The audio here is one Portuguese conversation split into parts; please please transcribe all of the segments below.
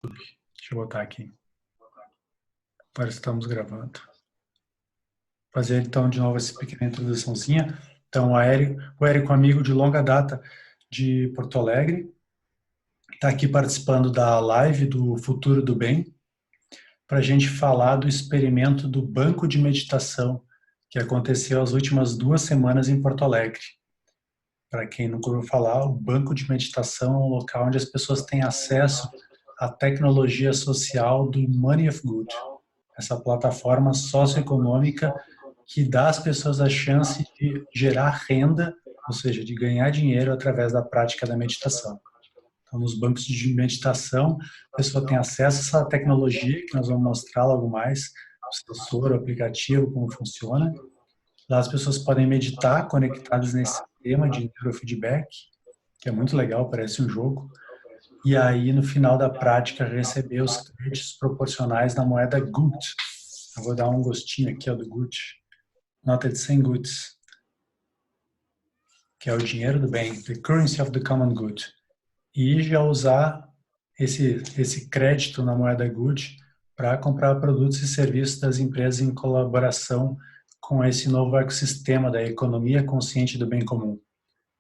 Deixa eu botar aqui. Agora estamos gravando. Fazer então de novo essa pequena introduçãozinha. Então, o Érico, amigo de longa data de Porto Alegre, está aqui participando da live do Futuro do Bem, para a gente falar do experimento do banco de meditação que aconteceu as últimas 2 semanas em Porto Alegre. Para quem nunca ouviu falar, o banco de meditação é um local onde as pessoas têm acesso à tecnologia social do Money of Good, essa plataforma socioeconômica que dá às pessoas a chance de gerar renda, ou seja, de ganhar dinheiro através da prática da meditação. Então, nos bancos de meditação, a pessoa tem acesso a essa tecnologia, que nós vamos mostrar logo mais, o sensor, o aplicativo, como funciona. Lá as pessoas podem meditar conectadas nesse sistema de neurofeedback, que é muito legal, parece um jogo. E aí, no final da prática, receber os créditos proporcionais na moeda Gut. Eu vou dar um gostinho aqui ó, do Gut. Nota de 100 Guts, que é o dinheiro do bem, the currency of the common good. E já usar esse crédito na moeda Gut para comprar produtos e serviços das empresas em colaboração com esse novo ecossistema da economia consciente do bem comum.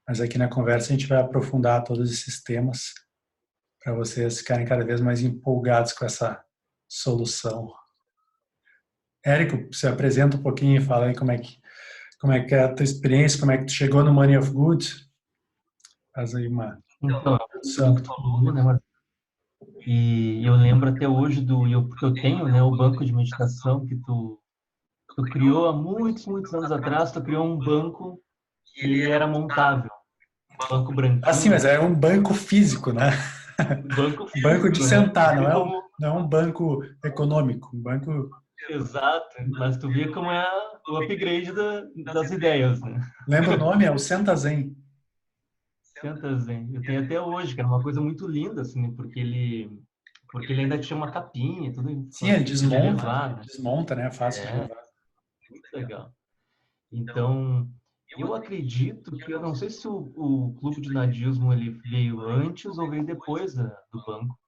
Mas aqui na conversa a gente vai aprofundar todos esses temas para vocês ficarem cada vez mais empolgados com essa solução. Érico, se apresenta um pouquinho e fala aí como é que é a tua experiência, como é que tu chegou no Money of Good. Faz aí uma Então, tu falou, né, Marcelo? E eu lembro até hoje porque eu tenho, né, o banco de meditação que tu criou há muitos anos atrás. Tu criou um banco que ele era montável, um banco assim, mas branquinho, é um banco físico, né? banco Banco de físico, né? Tu sentar, vê como, não é um banco econômico, um banco. exato, mas tu vê como é o upgrade das ideias, né? Lembra o nome? É o Sentazen. Sentas, hein? Eu tenho até hoje, que era uma coisa muito linda, assim, né? Porque ele ainda tinha uma capinha, tudo Sim, ele fácil de levar, né? desmonta, né? Fácil de É, levar. muito legal. Então, eu acredito que, eu não sei se o Clube de Nadismo ele veio antes ou veio depois do banco,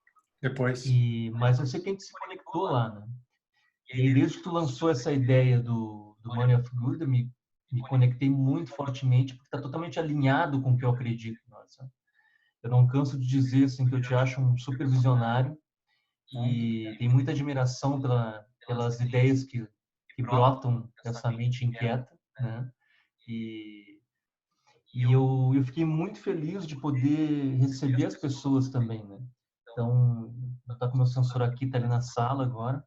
Depois. mas eu sei que a gente se conectou lá, né? E aí, desde que tu lançou essa ideia do Money of Good, eu me conectei muito fortemente, porque está totalmente alinhado com o que eu acredito. Nossa. Eu não canso de dizer assim, que eu te acho um super visionário e tenho muita admiração pelas ideias que brotam dessa mente inquieta, né? E, e eu fiquei muito feliz de poder receber as pessoas também, né? Então, eu estou com o meu sensor aqui, está ali na sala agora,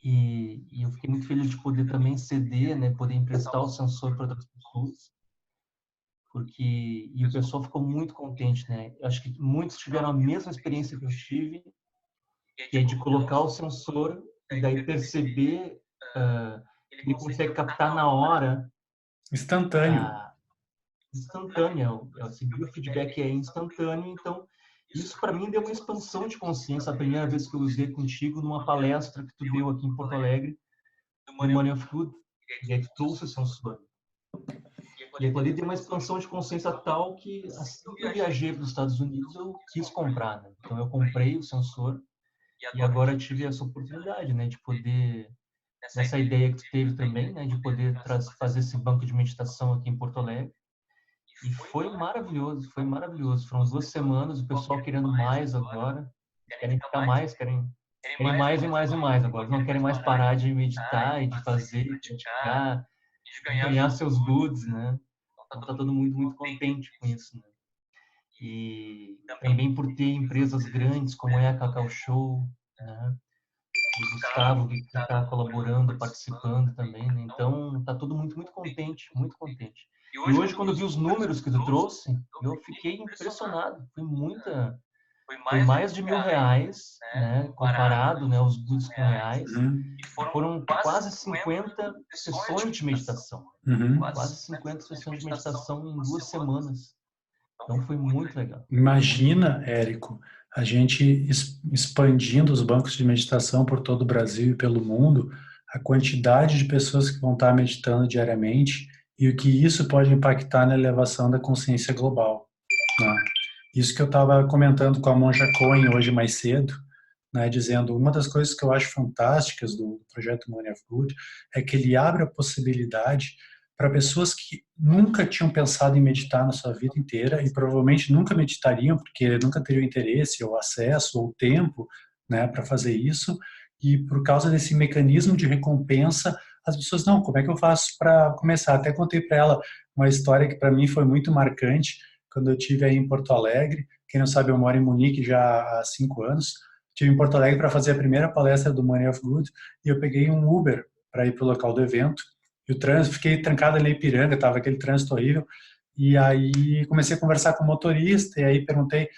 e eu fiquei muito feliz de poder também ceder, né? Poder emprestar o sensor para outras pessoas, e o pessoal ficou muito contente, né? Eu acho que muitos tiveram a mesma experiência que eu tive, que é de colocar o sensor e daí perceber que ele consegue captar na hora Instantâneo. a instantânea, o feedback é instantâneo. Então isso para mim deu uma expansão de consciência. A primeira vez que eu usei contigo numa palestra que tu deu aqui em Porto Alegre no Money of Food, e aí tu trouxe o sensor. E aquilo ali deu uma expansão de consciência tal que assim que eu viajei para os Estados Unidos eu quis comprar, né? Então eu comprei o sensor e agora tive essa oportunidade, né, de poder, nessa ideia que tu teve também, né, de poder fazer esse banco de meditação aqui em Porto Alegre. E foi maravilhoso, foi maravilhoso. Foram 2 semanas, o pessoal querendo mais agora, querem ficar mais, querem mais e mais e mais agora. Não querem mais parar de meditar e de fazer, de praticar, de ganhar seus goods, né? Então tá todo mundo muito contente com isso, né? E também por ter empresas grandes como é a Cacau Show, né? O Gustavo que está colaborando, participando também, né? Então tá todo muito contente, muito contente. E hoje quando eu vi os números que tu trouxe, eu fiquei impressionado. Foi mais de R$ 1.000, né? Comparado, né, os goods com reais. Uhum. E foram quase 50 sessões de meditação. Uhum. Quase 50 sessões de meditação em 2 semanas. Então foi muito legal. Imagina, Érico, a gente expandindo os bancos de meditação por todo o Brasil e pelo mundo, a quantidade de pessoas que vão estar meditando diariamente e o que isso pode impactar na elevação da consciência global, né? Isso que eu estava comentando com a Monja Coen hoje mais cedo, né, dizendo uma das coisas que eu acho fantásticas do projeto Money of Good é que ele abre a possibilidade para pessoas que nunca tinham pensado em meditar na sua vida inteira e provavelmente nunca meditariam porque nunca teriam interesse ou acesso ou tempo, né, para fazer isso, e por causa desse mecanismo de recompensa, as pessoas, não, como é que eu faço para começar? Até contei para ela uma história que para mim foi muito marcante, quando eu tive aí em Porto Alegre. Quem não sabe, eu moro em Munique já há 5 anos. Estive em Porto Alegre para fazer a primeira palestra do Money of Good e eu peguei um Uber para ir para o local do evento. E o trânsito, fiquei trancado ali em Ipiranga, estava aquele trânsito horrível. E aí comecei a conversar com o motorista e aí perguntei,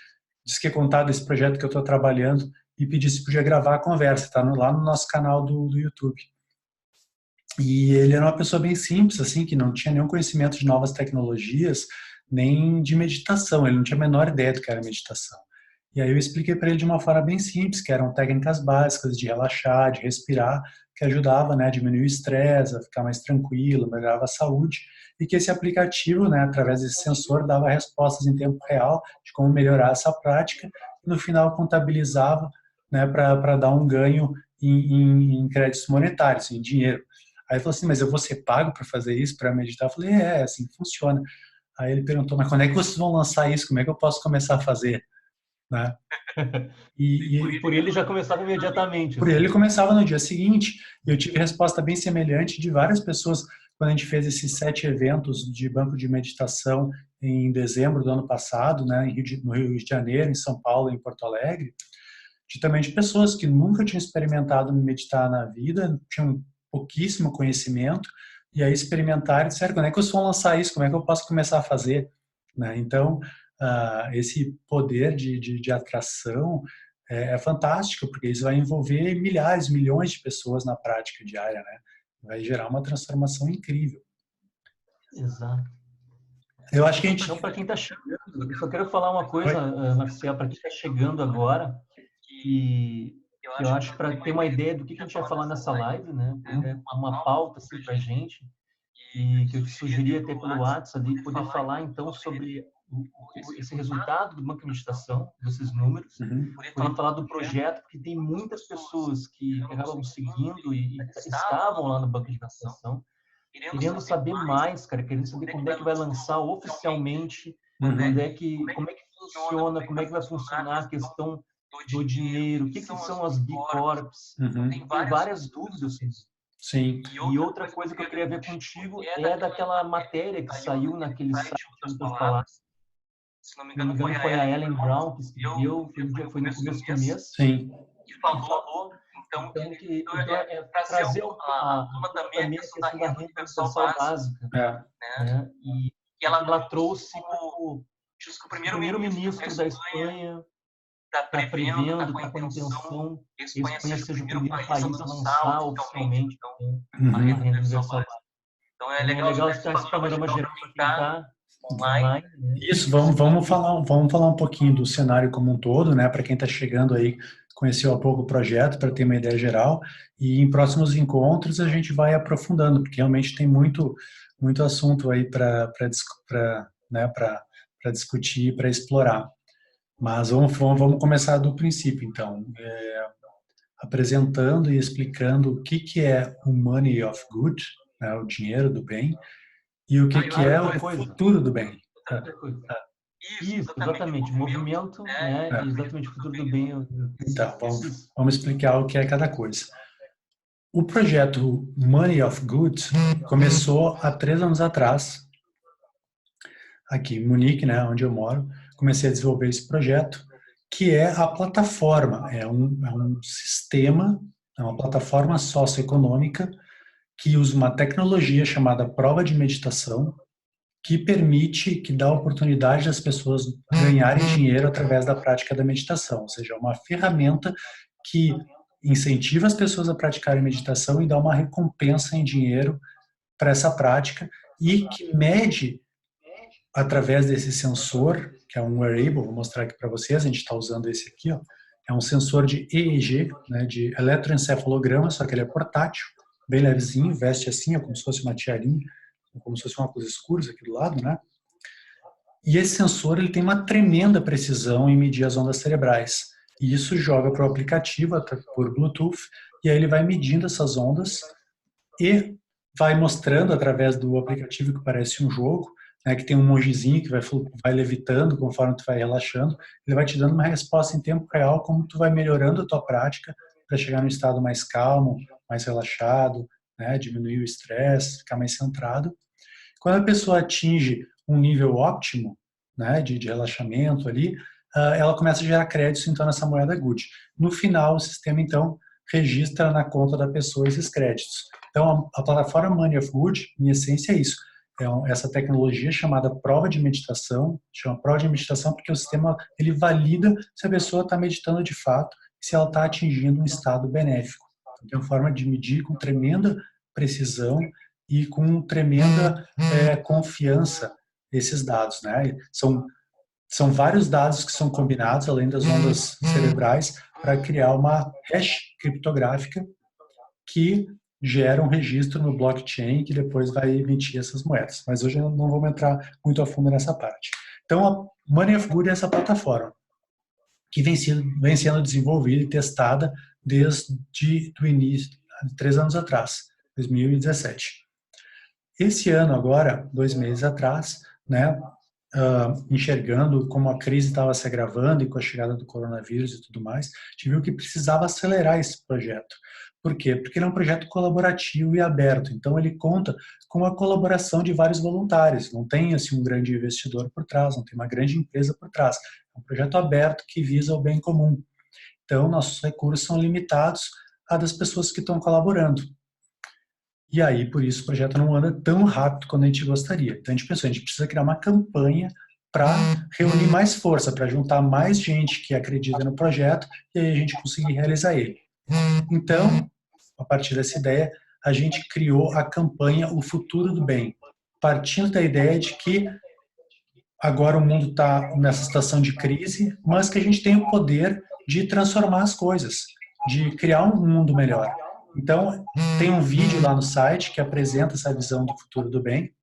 disse que ia contar desse projeto que eu estou trabalhando e pedi se podia gravar a conversa, está lá no nosso canal do YouTube. E ele era uma pessoa bem simples, assim, que não tinha nenhum conhecimento de novas tecnologias, nem de meditação, ele não tinha a menor ideia do que era meditação. E aí eu expliquei para ele de uma forma bem simples, que eram técnicas básicas de relaxar, de respirar, que ajudava, né, a diminuir o estresse, a ficar mais tranquilo, melhorava a saúde, e que esse aplicativo, né, através desse sensor, dava respostas em tempo real de como melhorar essa prática, e no final contabilizava, né, para dar um ganho em créditos monetários, em dinheiro. Aí ele falou assim, mas eu vou ser pago para fazer isso, para meditar? Eu falei, assim funciona. Aí ele perguntou, mas quando é que vocês vão lançar isso? Como é que eu posso começar a fazer? Né? E por ele já começava imediatamente. Por ele começava no dia seguinte. E eu tive resposta bem semelhante de várias pessoas quando a gente fez esses 7 eventos de banco de meditação em dezembro do ano passado, né, no Rio de Janeiro, em São Paulo, em Porto Alegre, também de pessoas que nunca tinham experimentado meditar na vida, tinham pouquíssimo conhecimento, e aí experimentaram e disseram, quando é que vocês vão lançar isso? Como é que eu posso começar a fazer? Né? Então, esse poder de atração é fantástico, porque isso vai envolver milhares, milhões de pessoas na prática diária, né? Vai gerar uma transformação incrível. Exato. Eu acho que a gente... Então, para quem está chegando, eu só quero falar uma coisa, Marcelo, para quem está chegando agora, que eu acho para ter uma ideia do que a gente vai falar nessa live, né? Uma pauta assim, para a gente, e que eu te sugeri até pelo WhatsApp ali, poder falar então sobre esse resultado do banco de meditação, desses números, poder falar do projeto, porque tem muitas pessoas que acabam seguindo e estavam lá no banco de meditação, querendo saber mais, cara, querendo saber quando é que vai lançar oficialmente, como é que funciona, como é que vai funcionar a questão do dinheiro, o que são as B Corps, tem várias dúvidas. Sim. E outra coisa que eu queria ver contigo é daquela matéria que saiu naquele site Outras Palavras. Se não me engano, foi a Ellen Brown que escreveu, foi no começo do mês. Sim. E falou, então que trazer a também a questão da renda universal básica. Né? E ela trouxe o primeiro-ministro da Espanha, está prevendo, está com a intenção que a Espanha seja o primeiro país a lançar oficialmente a renda universal básica. Então é legal estar esse panorama geral para quem está online. Né? Isso, vamos falar um pouquinho do cenário como um todo, né? Para quem está chegando aí, conheceu há pouco o projeto, para ter uma ideia geral. E em próximos encontros a gente vai aprofundando, porque realmente tem muito assunto aí para discutir, para explorar. Mas vamos começar do princípio, então. Apresentando e explicando o que é o Money of Good, né, o dinheiro do bem, e o que é o futuro do bem. Isso, exatamente. Movimento, né? Exatamente, o futuro do bem. Então, vamos explicar o que é cada coisa. O projeto Money of Good começou há 3 anos atrás, aqui em Munique, né, onde eu moro. Comecei a desenvolver esse projeto, que é a plataforma, é um sistema, é uma plataforma socioeconômica que usa uma tecnologia chamada prova de meditação, que dá a oportunidade das pessoas ganharem dinheiro através da prática da meditação, ou seja, uma ferramenta que incentiva as pessoas a praticarem meditação e dá uma recompensa em dinheiro para essa prática e que mede através desse sensor, que é um wearable, vou mostrar aqui para vocês, a gente está usando esse aqui, ó, é um sensor de EEG, né, de eletroencefalograma, só que ele é portátil, bem levezinho, veste assim, é como se fosse uma tiarinha, como se fosse uma coisa escura aqui do lado, né? E esse sensor ele tem uma tremenda precisão em medir as ondas cerebrais. E isso joga para o aplicativo por Bluetooth, e aí ele vai medindo essas ondas e vai mostrando através do aplicativo que parece um jogo, né, que tem um emojizinho que vai levitando conforme tu vai relaxando, ele vai te dando uma resposta em tempo real como tu vai melhorando a tua prática para chegar num estado mais calmo, mais relaxado, né, diminuir o estresse, ficar mais centrado. Quando a pessoa atinge um nível óptimo, né, de relaxamento ali, ela começa a gerar créditos então nessa moeda Good. No final, o sistema então registra na conta da pessoa esses créditos. Então, a plataforma Money of Good, em essência, é isso. Essa tecnologia chamada prova de meditação, chama prova de meditação porque o sistema ele valida se a pessoa está meditando de fato, se ela está atingindo um estado benéfico. Então, tem uma forma de medir com tremenda precisão e com tremenda confiança esses dados, né? São vários dados que são combinados, além das ondas cerebrais, para criar uma hash criptográfica que gera um registro no blockchain que depois vai emitir essas moedas. Mas hoje não vamos entrar muito a fundo nessa parte. Então, a Money of Good é essa plataforma que vem sendo desenvolvida e testada desde o início, 3 anos atrás, 2017. Esse ano agora, 2 meses atrás, né, enxergando como a crise estava se agravando e com a chegada do coronavírus e tudo mais, a gente viu que precisava acelerar esse projeto. Por quê? Porque ele é um projeto colaborativo e aberto, então ele conta com a colaboração de vários voluntários, não tem assim um grande investidor por trás, não tem uma grande empresa por trás, é um projeto aberto que visa o bem comum. Então, nossos recursos são limitados a das pessoas que estão colaborando. E aí, por isso, o projeto não anda tão rápido quanto a gente gostaria. Então, a gente pensou, a gente precisa criar uma campanha para reunir mais força, para juntar mais gente que acredita no projeto e aí a gente conseguir realizar ele. Então, a partir dessa ideia, a gente criou a campanha O Futuro do Bem, partindo da ideia de que agora o mundo está nessa situação de crise, mas que a gente tem o poder de transformar as coisas, de criar um mundo melhor. Então, tem um vídeo lá no site que apresenta essa visão do futuro do bem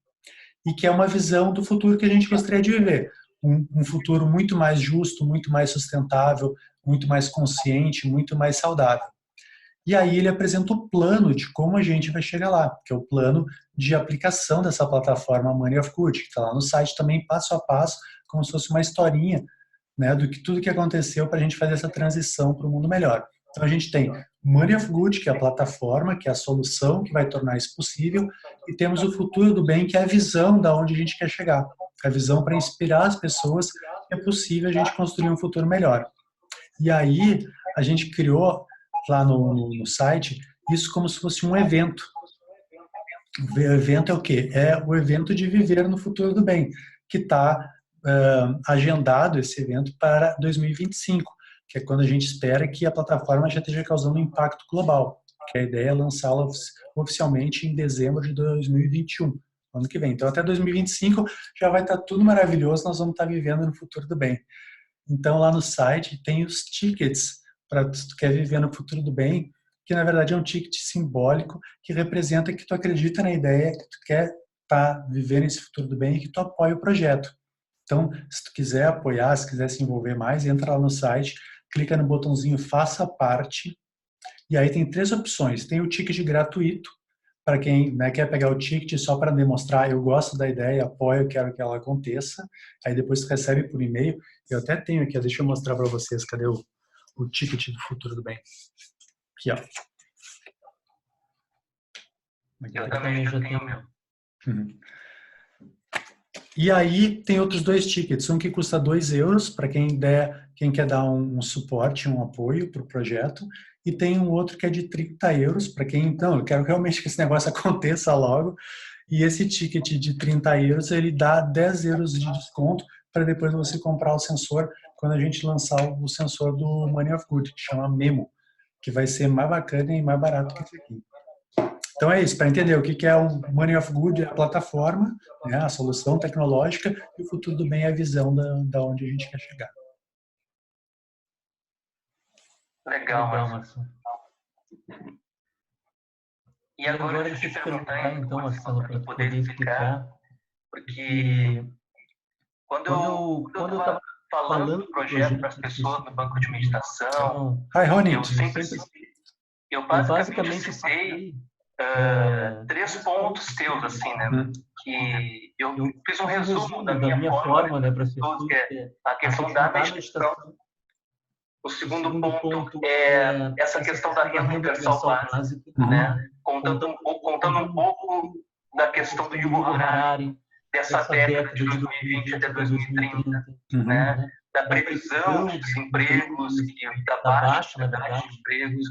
e que é uma visão do futuro que a gente gostaria de viver. Um futuro muito mais justo, muito mais sustentável, muito mais consciente, muito mais saudável. E aí ele apresenta o plano de como a gente vai chegar lá, que é o plano de aplicação dessa plataforma Money of Good, que está lá no site também, passo a passo, como se fosse uma historinha, né, do que tudo que aconteceu para a gente fazer essa transição para um mundo melhor. Então a gente tem Money of Good, que é a plataforma, que é a solução que vai tornar isso possível, e temos o futuro do bem, que é a visão da onde a gente quer chegar, a visão para inspirar as pessoas que é possível a gente construir um futuro melhor. E aí a gente criou lá no site isso como se fosse um evento. O evento é o quê? É o evento de viver no futuro do bem, que está agendado esse evento para 2025, que é quando a gente espera que a plataforma já esteja causando um impacto global, que a ideia é lançá-la oficialmente em dezembro de 2021, ano que vem. Então, até 2025 já vai estar tudo maravilhoso, nós vamos estar vivendo no futuro do bem. Então, lá no site tem os tickets para se tu quer viver no futuro do bem, que na verdade é um ticket simbólico que representa que tu acredita na ideia, que tu quer estar vivendo esse futuro do bem e que tu apoia o projeto. Então, se tu quiser apoiar, se quiser se envolver mais, entra lá no site, clica no botãozinho Faça Parte, e aí tem 3 opções. Tem o ticket gratuito, para quem, né, quer pegar o ticket só para demonstrar, eu gosto da ideia, apoio, quero que ela aconteça. Aí depois tu recebe por e-mail. Eu até tenho aqui, deixa eu mostrar para vocês, cadê o ticket do futuro do bem? Aqui, ó. Eu também já tenho o meu. Uhum. E aí tem outros 2 tickets, um que custa 2 euros para quem quer dar um suporte, um apoio para o projeto, e tem um outro que é de 30 euros para quem, então, eu quero realmente que esse negócio aconteça logo, e esse ticket de 30 euros, ele dá 10 euros de desconto para depois você comprar o sensor, quando a gente lançar o sensor do Money of Good, que chama Memo, que vai ser mais bacana e mais barato que esse aqui. Então é isso, para entender o que é o Money of Good, é a plataforma, né, a solução tecnológica, e o futuro do bem é a visão da onde a gente quer chegar. Legal, Marcelo. E agora deixa eu te perguntar, então, Marcelo, para poder explicar, porque quando eu estava falando do projeto para as pessoas no banco de meditação. Hi, Rony. Eu basicamente citei 3 pontos teus, assim, né? Que eu fiz um resumo da minha forma, né, para as pessoas, que é a questão da meditação. O segundo ponto é essa questão da renda universal básica, né? Contando um pouco da questão do Yuval Harari, dessa década de 2020 até 2030, né? Da previsão de desempregos, da baixa, na verdade, de empregos,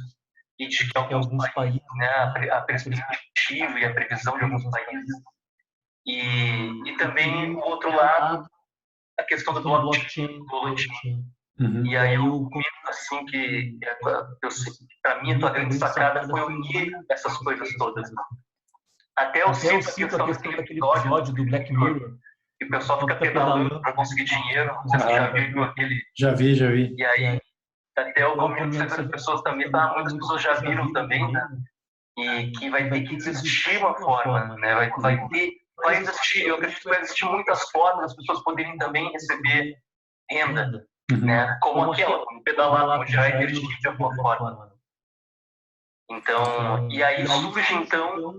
e de que alguns países, né, a perspectiva e a previsão de alguns países. E também, o outro lado, a questão do blockchain. E aí eu comento assim que para mim a tua grande sacada foi unir essas coisas todas. Até eu cito a questão daquele episódio do Black Mirror, que o pessoal fica pedalando para conseguir dinheiro. Você já viu aquele? Já vi. E aí, até eu comento que as pessoas também, muitas pessoas já viram também, né? E que vai ter que existir uma forma, né? Vai existir, eu acredito que vai existir muitas formas das pessoas poderem também receber renda, né? Como aquela, como pedalar, como gerar energia de alguma forma. Então, e aí surge então,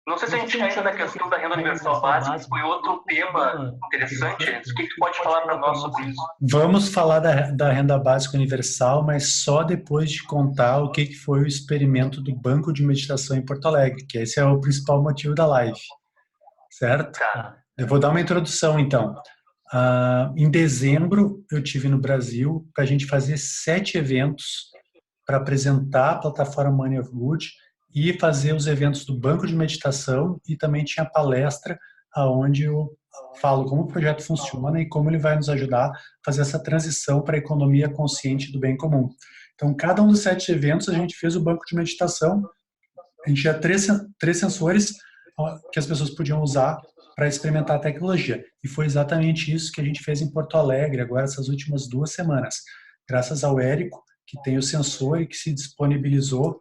não sei se a gente entra na questão da renda universal básica, que foi outro tema interessante. O que tu pode falar para nós sobre isso? Vamos falar da renda básica universal, mas só depois de contar o que foi o experimento do Banco de Meditação em Porto Alegre, que esse é o principal motivo da live, certo? Tá. Eu vou dar uma introdução, então. Em dezembro, eu tive no Brasil para a gente fazer 7 eventos para apresentar a plataforma Money of Good e fazer os eventos do Banco de Meditação, e também tinha palestra onde eu falo como o projeto funciona e como ele vai nos ajudar a fazer essa transição para a economia consciente do bem comum. Então, cada um dos 7 eventos, a gente fez o Banco de Meditação. A gente tinha 3 sensores que as pessoas podiam usar para experimentar a tecnologia. E foi exatamente isso que a gente fez em Porto Alegre, agora essas últimas 2 semanas. Graças ao Érico, que tem o sensor e que se disponibilizou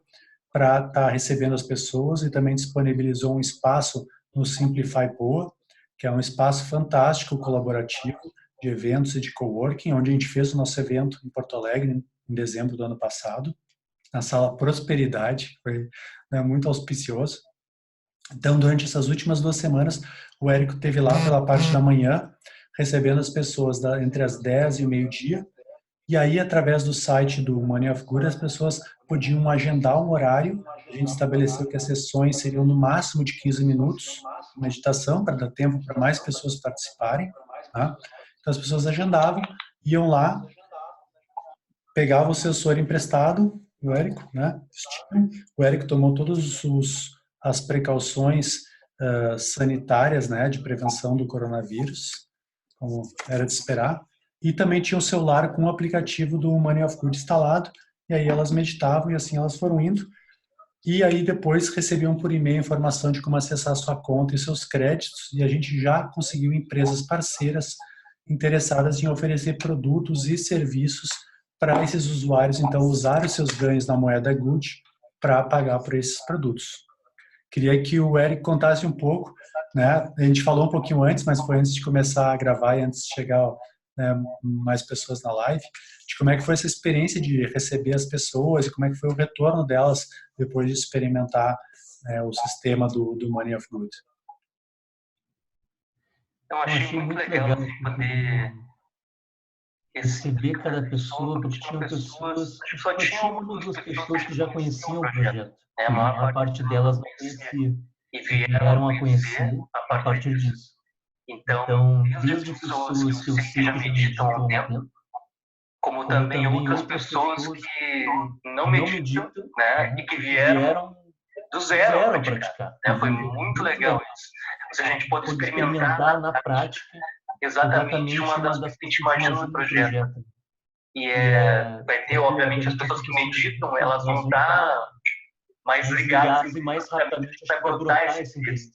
para estar recebendo as pessoas, e também disponibilizou um espaço no Simplify Poa, que é um espaço fantástico, colaborativo, de eventos e de coworking, onde a gente fez o nosso evento em Porto Alegre, em dezembro do ano passado, na Sala Prosperidade, foi, né, muito auspicioso. Então, durante essas últimas 2 semanas, o Érico esteve lá pela parte da manhã, recebendo as pessoas entre as 10 e o meio-dia, e aí, através do site do Money of Good, as pessoas podiam agendar um horário. A gente estabeleceu que as sessões seriam no máximo de 15 minutos de meditação, para dar tempo para mais pessoas participarem. Tá? Então, as pessoas agendavam, iam lá, pegavam o sensor emprestado, o Érico, né? O Érico tomou todas as precauções sanitárias, né, de prevenção do coronavírus, como era de esperar. E também tinha o celular com o aplicativo do Money of Good instalado, e aí elas meditavam e assim elas foram indo. E aí depois recebiam por e-mail informação de como acessar a sua conta e seus créditos, e a gente já conseguiu empresas parceiras interessadas em oferecer produtos e serviços para esses usuários, então, usar os seus ganhos na moeda Good para pagar por esses produtos. Queria que o Érico contasse um pouco, né? A gente falou um pouquinho antes, mas foi antes de começar a gravar e antes de chegar, né, mais pessoas na live, de como é que foi essa experiência de receber as pessoas e como é que foi o retorno delas depois de experimentar, né, o sistema do Money of Good. Eu achei muito legal poder receber cada pessoa, porque tinham pessoas, só tinha uma ou 2 pessoas que já conheciam o projeto. A maior parte delas não conhecia e vieram a conhecer a partir disso. Então, desde pessoas que eu sei que já meditam há um tempo, como também outras pessoas que não meditam, né, e que vieram do zero a praticar. Foi muito legal isso. Ou seja, a gente pode experimentar na prática exatamente uma das coisas que a gente imagina no projeto. E vai ter, obviamente, as pessoas que meditam, elas vão estar mais ligadas e mais rapidamente vai brotar esse interesse.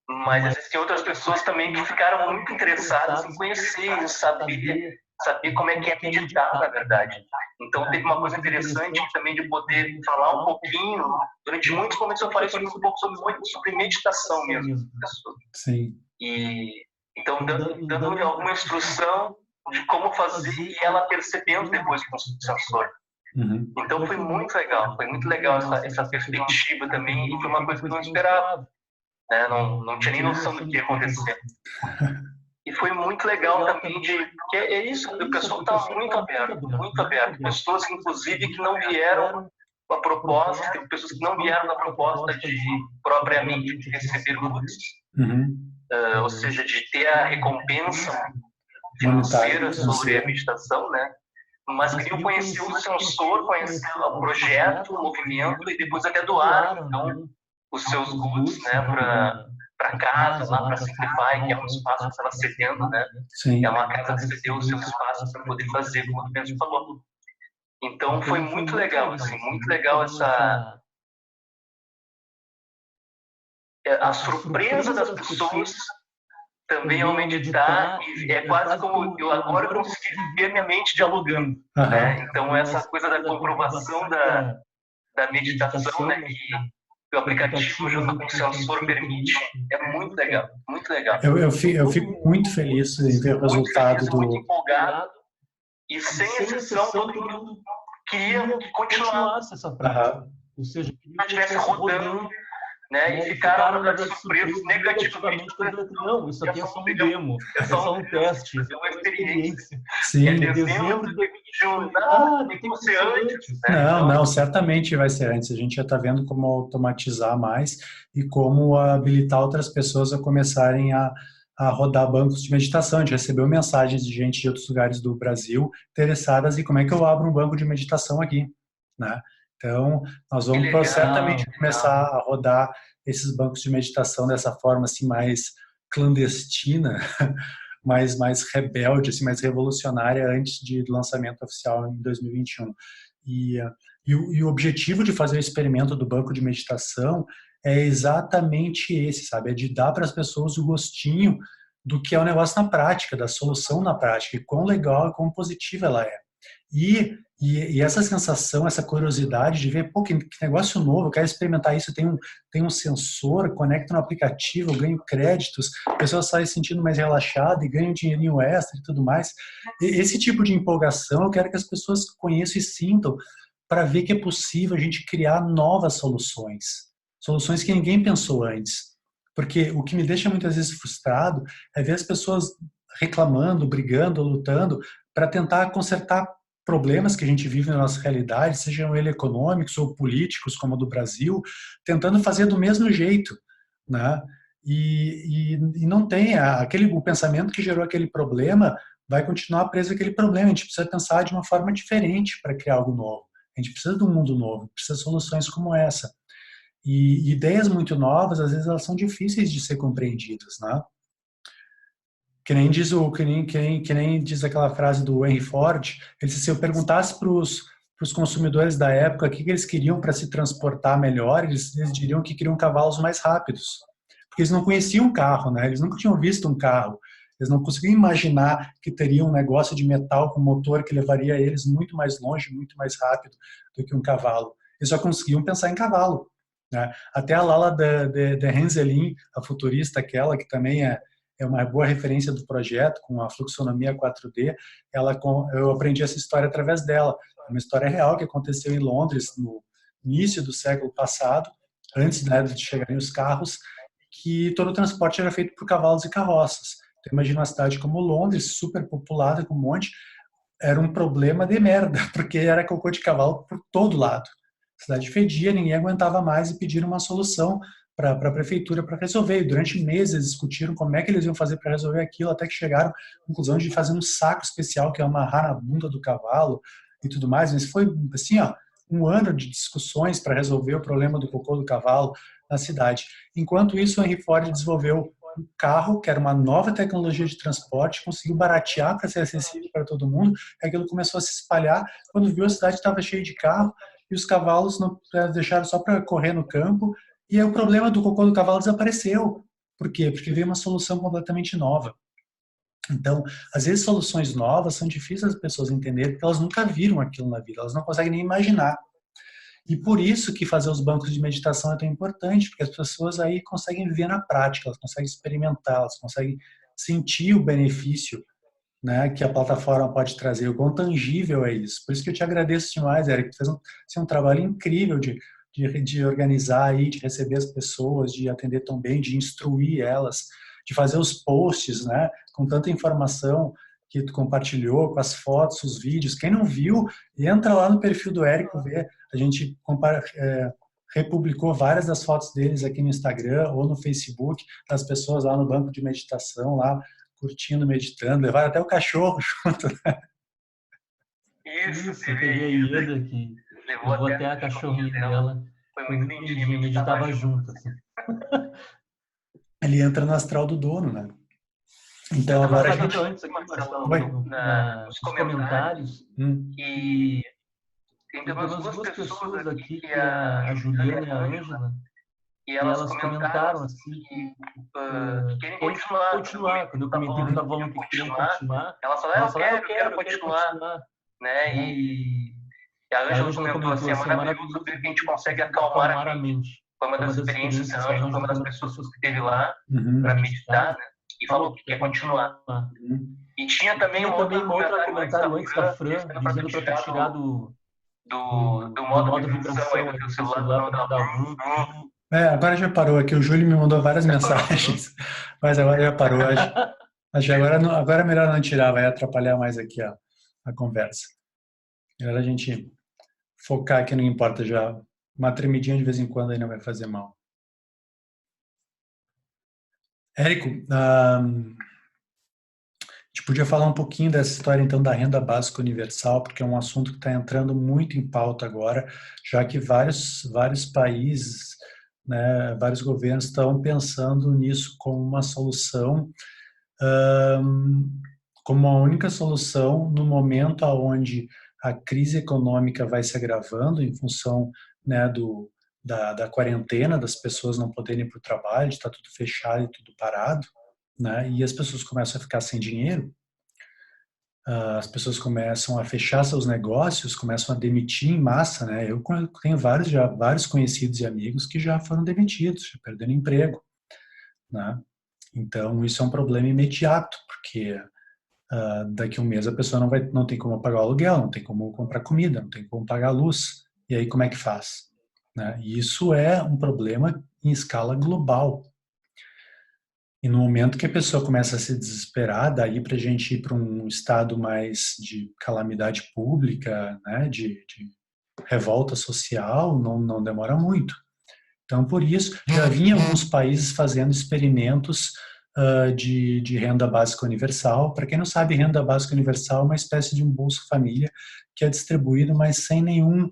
Mas existem outras pessoas também que ficaram muito interessadas em conhecer, em saber como é que é meditar, na verdade. Então, teve uma coisa interessante também de poder falar um pouquinho. Durante muitos momentos eu falei um pouco sobre meditação mesmo. Sim. E, então, dando alguma instrução de como fazer e ela percebendo depois com o sensor. Então foi muito legal essa perspectiva também, e foi uma coisa que eu não esperava, né? Não tinha nem noção do que ia acontecer. E foi muito legal também, porque é isso, o pessoal está muito aberto. Pessoas, inclusive, que não vieram com a proposta, tem pessoas que não vieram com a proposta de, propriamente, de receber goods, ou seja, de ter a recompensa financeira sobre a meditação, né? Mas queriam conhecer o sensor, conhecer o projeto, o movimento, e depois até doar, então, os seus goods, né, para casa, lá para Simplify, que é um espaço que estava cedendo, né? Sim. É uma casa que cedeu o seu espaço para poder fazer, como o Pedro falou. Então foi muito legal, assim, muito legal a surpresa das pessoas também ao meditar, e é quase como eu agora consegui ver minha mente dialogando, né? Então essa coisa da comprovação da meditação, né, que o aplicativo junto com o sensor permite, é muito legal, muito legal. Eu fico muito feliz em ver o resultado muito empolgado, e sem exceção todo mundo queria que continuasse essa prática, ou seja, que estivesse rodando, né, e ficaram, na verdade, surpresos negativamente quando não, isso aqui é só um demo, é só um teste, é uma experiência. Sim. É dezembro de 2021, tem que ser antes. Né? Não, certamente vai ser antes. A gente já está vendo como automatizar mais e como habilitar outras pessoas a começarem a rodar bancos de meditação. A gente recebeu mensagens de gente de outros lugares do Brasil interessadas em como é que eu abro um banco de meditação aqui, né? Então, nós vamos certamente começar a rodar esses bancos de meditação dessa forma assim mais clandestina, mais rebelde, assim, mais revolucionária antes do lançamento oficial em 2021. E o objetivo de fazer o experimento do banco de meditação é exatamente esse, sabe? É de dar para as pessoas o gostinho do que é o negócio na prática, da solução na prática, e quão legal e quão positiva ela é. E essa sensação, essa curiosidade de ver, pô, que negócio novo, eu quero experimentar isso, tem um sensor, conecta no aplicativo, eu ganho créditos, a pessoa sai se sentindo mais relaxada e ganha um dinheirinho extra e tudo mais. Esse tipo de empolgação eu quero que as pessoas conheçam e sintam para ver que é possível a gente criar novas soluções que ninguém pensou antes. Porque o que me deixa muitas vezes frustrado é ver as pessoas reclamando, brigando, lutando para tentar consertar problemas que a gente vive na nossa realidade, sejam eles econômicos ou políticos, como o do Brasil, tentando fazer do mesmo jeito, né? E não tem o pensamento que gerou aquele problema vai continuar preso àquele problema. A gente precisa pensar de uma forma diferente para criar algo novo. A gente precisa de um mundo novo, precisa de soluções como essa. E ideias muito novas, às vezes, elas são difíceis de ser compreendidas, né? Que nem diz aquela frase do Henry Ford, ele disse, se eu perguntasse para os consumidores da época o que eles queriam para se transportar melhor, eles diriam que queriam cavalos mais rápidos, porque eles não conheciam um carro, né? Eles nunca tinham visto um carro, eles não conseguiam imaginar que teria um negócio de metal com motor que levaria eles muito mais longe, muito mais rápido do que um cavalo. Eles só conseguiam pensar em cavalo, né? Até a Lala de Henselin, a futurista aquela, que também é uma boa referência do projeto, com a fluxonomia 4D, eu aprendi essa história através dela. É uma história real que aconteceu em Londres, no início do século passado, antes, né, de chegarem os carros, que todo o transporte era feito por cavalos e carroças. Então, imagina uma cidade como Londres, super populada, com um monte, era um problema de merda, porque era cocô de cavalo por todo lado. A cidade fedia, ninguém aguentava mais e pediram uma solução para a prefeitura para resolver. E durante meses discutiram como é que eles iam fazer para resolver aquilo, até que chegaram à conclusão de fazer um saco especial que é amarrar na bunda do cavalo e tudo mais. Mas foi assim, um ano de discussões para resolver o problema do cocô do cavalo na cidade. Enquanto isso, o Henry Ford desenvolveu um carro, que era uma nova tecnologia de transporte, conseguiu baratear para ser acessível para todo mundo, e aquilo começou a se espalhar. Quando viu, a cidade estava cheia de carro e os cavalos não deixaram só para correr no campo. E aí o problema do cocô do cavalo desapareceu. Por quê? Porque veio uma solução completamente nova. Então, às vezes soluções novas são difíceis as pessoas entenderem, porque elas nunca viram aquilo na vida, elas não conseguem nem imaginar. E por isso que fazer os bancos de meditação é tão importante, porque as pessoas aí conseguem viver na prática, elas conseguem experimentar, elas conseguem sentir o benefício né, que a plataforma pode trazer, o quão tangível é isso. Por isso que eu te agradeço demais, Eric, tu fez um trabalho incrível de organizar aí, de receber as pessoas, de atender tão bem, de instruir elas, de fazer os posts, né, com tanta informação que tu compartilhou, com as fotos, os vídeos. Quem não viu, entra lá no perfil do Érico, vê. A gente republicou várias das fotos deles aqui no Instagram ou no Facebook, das pessoas lá no banco de meditação, lá curtindo, meditando, levaram até o cachorro junto. Isso, eu peguei a Ieda que levou até a cachorrinha dela. Foi muito lindinho, meditava junto, assim. Ele entra no astral do dono, né? Então agora a gente... Antes aqui, Marcelo, nos comentários, que tem duas pessoas aqui, que é a Juliana e a Ângela, e elas comentaram assim que querem continuar. Quando eu comentei que estava falando que queriam continuar, elas falaram, eu quero continuar. Né? E a Ângela comentou assim, é maravilhoso ver que a gente consegue acalmar a mente. Foi uma das experiências, a Ângela foi uma das pessoas que esteve lá para meditar, né? E falou que quer continuar. E tinha também um outro comentário antes da Fran, dizendo para tu tirar do modo vibração aí do teu celular para dar rum. Agora já parou aqui. O Júlio me mandou várias mensagens, mas agora já parou. Acho que agora é melhor não tirar, vai atrapalhar mais aqui a conversa. Melhor a gente focar que não importa já. Uma tremidinha de vez em quando aí não vai fazer mal. Érico, a gente podia falar um pouquinho dessa história então da renda básica universal, porque é um assunto que está entrando muito em pauta agora, já que vários países, né, vários governos estão pensando nisso como uma solução, como a única solução no momento onde a crise econômica vai se agravando em função, né, da quarentena, das pessoas não poderem ir para o trabalho, de estar tudo fechado e tudo parado, né, e as pessoas começam a ficar sem dinheiro, as pessoas começam a fechar seus negócios, começam a demitir em massa, né? Eu tenho vários conhecidos e amigos que já foram demitidos, já perderam emprego, né? Então isso é um problema imediato, porque daqui a um mês a pessoa não tem como pagar o aluguel, não tem como comprar comida, não tem como pagar a luz. E aí como é que faz? Né? E isso é um problema em escala global. E no momento que a pessoa começa a se desesperar, daí para a gente ir para um estado mais de calamidade pública, né, de revolta social, não demora muito. Então, por isso, já vinha alguns países fazendo experimentos de renda básica universal. Para quem não sabe, renda básica universal é uma espécie de um Bolsa Família que é distribuído, mas sem nenhum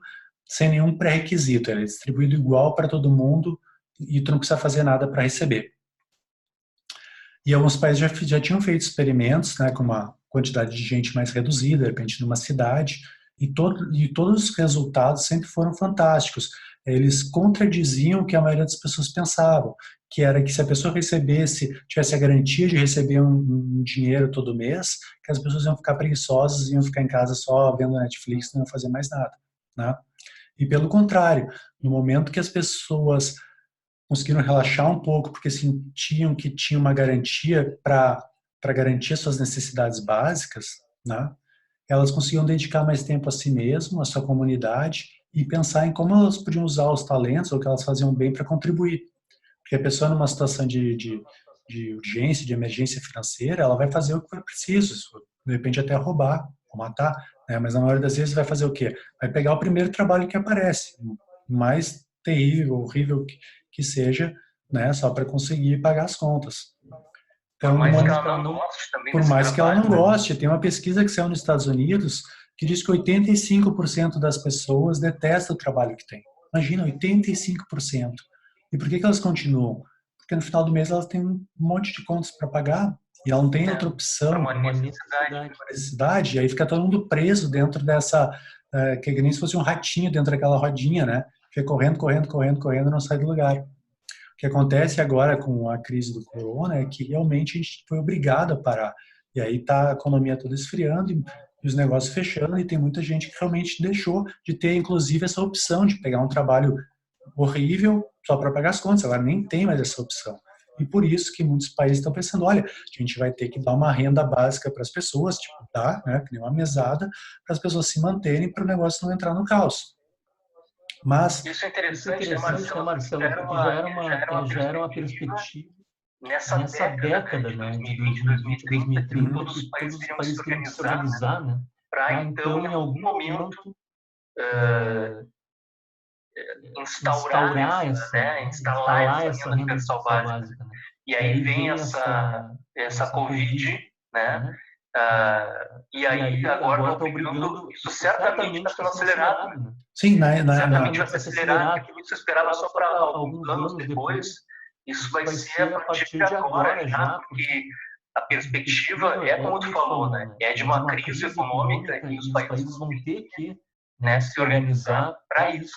pré-requisito. Ele é distribuído igual para todo mundo e tu não precisa fazer nada para receber. E alguns países já tinham feito experimentos, né, com uma quantidade de gente mais reduzida, de repente numa cidade, e todos os resultados sempre foram fantásticos. Eles contradiziam o que a maioria das pessoas pensavam, que era que se a pessoa tivesse a garantia de receber um dinheiro todo mês, que as pessoas iam ficar preguiçosas, iam ficar em casa só vendo Netflix, não iam fazer mais nada, né? E pelo contrário, no momento que as pessoas conseguiram relaxar um pouco, porque sentiam que tinha uma garantia para garantir suas necessidades básicas, né? Elas conseguiam dedicar mais tempo a si mesmo, a sua comunidade, e pensar em como elas podiam usar os talentos ou o que elas faziam bem para contribuir. Porque a pessoa numa situação de urgência, de emergência financeira, ela vai fazer o que for preciso, de repente até roubar ou matar, né? Mas na maioria das vezes vai fazer o quê? Vai pegar o primeiro trabalho que aparece, mais terrível, horrível que seja, né? Só para conseguir pagar as contas. Então, por mais que ela não goste, tem uma pesquisa que saiu nos Estados Unidos que diz que 85% das pessoas detestam o trabalho que tem. Imagina, 85%. E por que elas continuam? Porque no final do mês elas têm um monte de contas para pagar e ela não tem outra opção. Uma necessidade. E aí fica todo mundo preso dentro dessa... que é nem se fosse um ratinho dentro daquela rodinha, né? Fica correndo, não sai do lugar. O que acontece agora com a crise do corona é que realmente a gente foi obrigado a parar. E aí está a economia toda esfriando e os negócios fechando, e tem muita gente que realmente deixou de ter, inclusive, essa opção de pegar um trabalho horrível só para pagar as contas. Agora nem tem mais essa opção. E por isso que muitos países estão pensando, olha, a gente vai ter que dar uma renda básica para as pessoas, tipo, tá, né, que nem uma mesada, para as pessoas se manterem, para o negócio não entrar no caos. Mas isso é interessante, né, Marcelo, porque já era uma perspectiva nessa década, né, de 2020 a 2030, todos os países teriam que se organizar, né, para então, em algum momento, instaurar essa renda universal básica, né? E aí vem essa Covid, né? E aí agora está obrigando, isso certamente está sendo acelerado, né? Sim, certamente vai ser acelerado, porque isso esperava só para alguns anos depois, isso vai ser a partir de agora já, porque a perspectiva é como tu falou, né? É de uma crise econômica e os países vão ter que, né, se organizar para isso.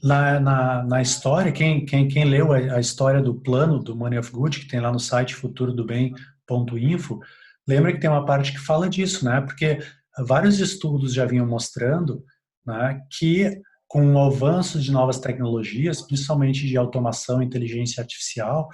Na história, quem leu a história do plano do Money of Good, que tem lá no site futurodobem.info, lembra que tem uma parte que fala disso, né? Porque vários estudos já vinham mostrando, né, que com o avanço de novas tecnologias, principalmente de automação e inteligência artificial,